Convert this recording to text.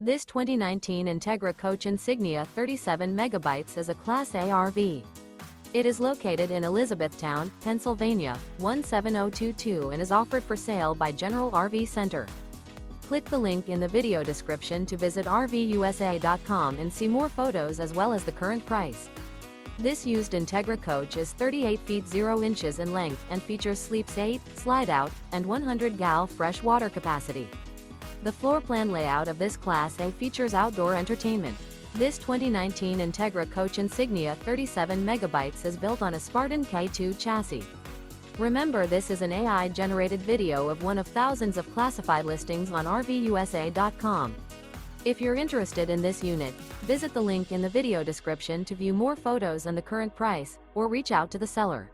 This 2019 Entegra Coach Insignia 37 megabytes is a Class A RV. It is located in Elizabethtown, Pennsylvania, 17022 and is offered for sale by General RV Center. Click the link in the video description to visit RVUSA.com and see more photos as well as the current price. This used Entegra coach is 38 feet 0 inches in length and features sleeps 8, Slideout, and 100 gal fresh water capacity. The floor plan layout of this Class A features outdoor entertainment. This 2019 Entegra Coach Insignia 37 megabytes is built on a Spartan K2 chassis. Remember, this is an AI-generated video of one of thousands of classified listings on RVUSA.com. If you're interested in this unit, visit the link in the video description to view more photos and the current price, or reach out to the seller.